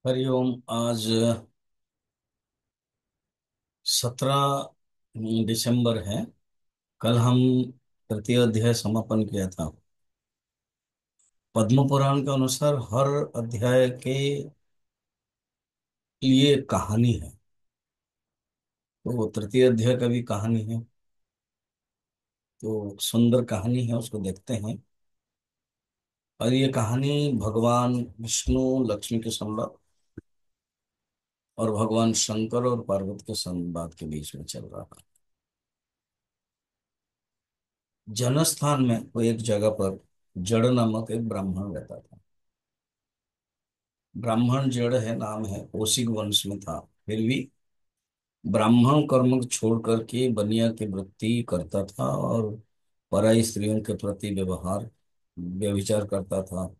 हरिओम। आज 17 दिसंबर है। कल हम तृतीय अध्याय समापन किया था। पद्म पुराण के अनुसार हर अध्याय के लिए एक कहानी है। तो वो तृतीय अध्याय का भी कहानी है। तो सुंदर कहानी है, उसको देखते हैं। और ये कहानी भगवान विष्णु लक्ष्मी के संवाद और भगवान शंकर और पार्वती के संवाद के बीच में चल रहा है। जनस्थान में कोई एक जगह पर जड़ नामक एक ब्राह्मण रहता था। ब्राह्मण जड़ है, नाम है, कौशिक वंश में था। फिर भी ब्राह्मण कर्म छोड़ करके बनिया की वृत्ति करता था और पराई स्त्रियों के प्रति व्यभिचार करता था।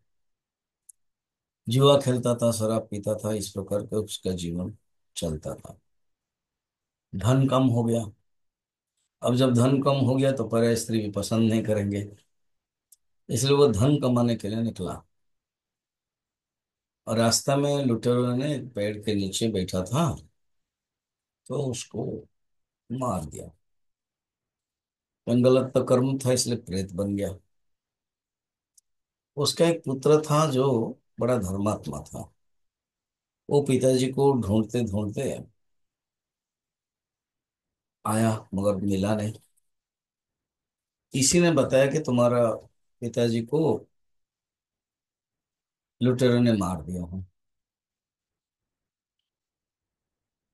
जुआ खेलता था, शराब पीता था। इस प्रकार का उसका जीवन चलता था। धन कम हो गया। अब जब धन कम हो गया तो पराई स्त्री भी पसंद नहीं करेंगे, इसलिए वो धन कमाने के लिए निकला। और रास्ता में लुटेरों ने एक पेड़ के नीचे बैठा था, तो उसको मार दिया। गलत तो कर्म था, इसलिए प्रेत बन गया। उसका एक पुत्र था जो बड़ा धर्मात्मा था। वो पिताजी को ढूंढते ढूंढते आया, मगर मिला नहीं। किसी ने बताया कि तुम्हारा पिताजी को लुटेरों ने मार दिया हो।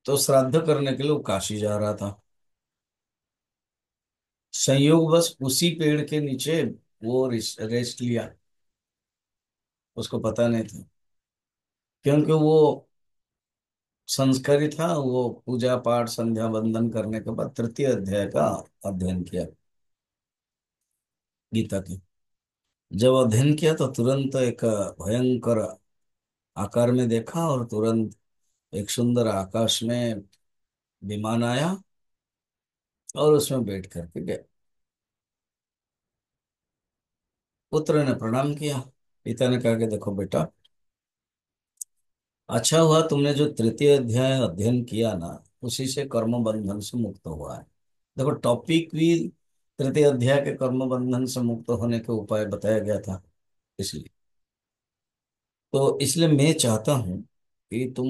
तो श्राद्ध करने के लिए वो काशी जा रहा था। संयोग बस उसी पेड़ के नीचे वो रेस्ट लिया। उसको पता नहीं था, क्योंकि वो संस्कारी था। वो पूजा पाठ संध्या वंदन करने के बाद तृतीय अध्याय का अध्ययन किया, गीता की। जब अध्ययन किया तो तुरंत एक भयंकर आकार में देखा, और तुरंत एक सुंदर आकाश में विमान आया और उसमें बैठ करके गया। पुत्र ने प्रणाम किया। पिता ने कहा कि देखो बेटा, अच्छा हुआ तुमने जो तृतीय अध्याय अध्ययन किया ना, उसी से कर्म बंधन से मुक्त हुआ है। देखो, टॉपिक भी तृतीय अध्याय के कर्म बंधन से मुक्त होने के उपाय बताया गया था। इसलिए मैं चाहता हूं कि तुम,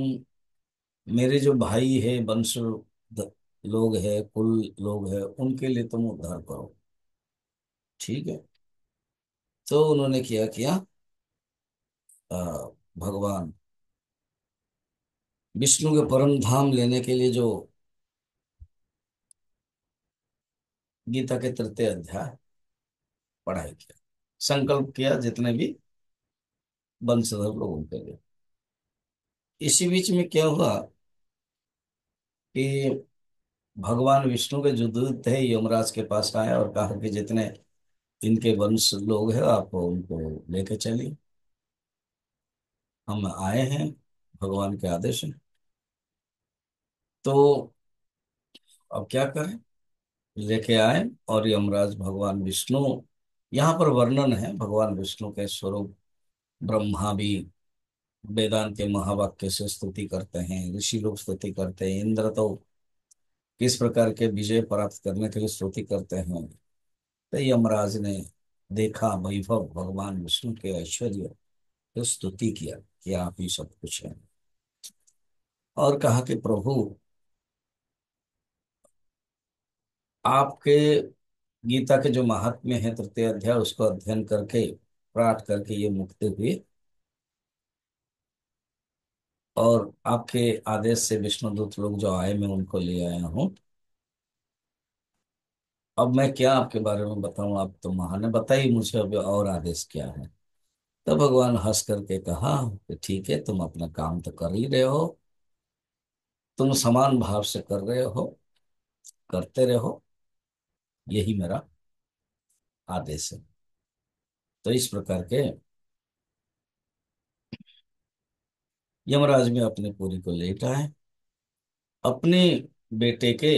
मेरे जो भाई है, वंश लोग है, कुल लोग है, उनके लिए तुम उद्धार करो। ठीक है। तो उन्होंने किया किया भगवान विष्णु के परम धाम लेने के लिए जो गीता के तृतीय अध्याय पढ़ाई किया, संकल्प किया जितने भी वंशधर लोगों के लिए। इसी बीच में क्या हुआ कि भगवान विष्णु के जो दूत थे यमराज के पास आए और कहा कि जितने इनके वंश लोग हैं आप उनको लेके चलिए। हम आए हैं, भगवान के आदेश है। तो अब क्या करें। लेके आए, और यमराज भगवान विष्णु, यहाँ पर वर्णन है भगवान विष्णु के स्वरूप। ब्रह्मा भी वेदांत के महावाक्य से स्तुति करते हैं, ऋषि लोग स्तुति करते हैं, इंद्र तो किस प्रकार के विजय प्राप्त करने के लिए स्तुति करते हैं। तो यमराज ने देखा वैभव भगवान विष्णु के ऐश्वर्य, तो स्तुति किया कि आप ही सब कुछ हैं। और कहा कि प्रभु, आपके गीता के जो महात्म्य है तृतीय अध्याय, उसको अध्ययन करके पाठ करके ये मुक्ति हुई, और आपके आदेश से विष्णुदूत लोग जो आए, मैं उनको ले आया हूँ। अब मैं क्या आपके बारे में बताऊं, आप तो महान है, बताइए मुझे अब और आदेश क्या है। तो भगवान हंस करके कहा कि ठीक है, तुम अपना काम तो कर ही रहे हो, तुम समान भाव से कर रहे हो, करते रहो, यही मेरा आदेश है। तो इस प्रकार के यमराज में अपने पुरी को लेट आए। अपने बेटे के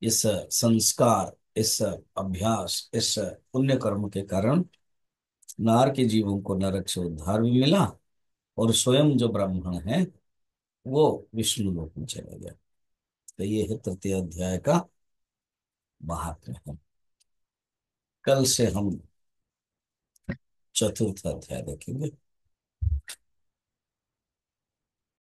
इस संस्कार, इस अभ्यास, इस पुण्य कर्म के कारण नार के जीवों को नरक से उद्धार भी मिला, और स्वयं जो ब्राह्मण है वो विष्णु लोक में चले गए। तो ये है तृतीय अध्याय का महात्म्य है। कल से हम चतुर्थ अध्याय देखेंगे।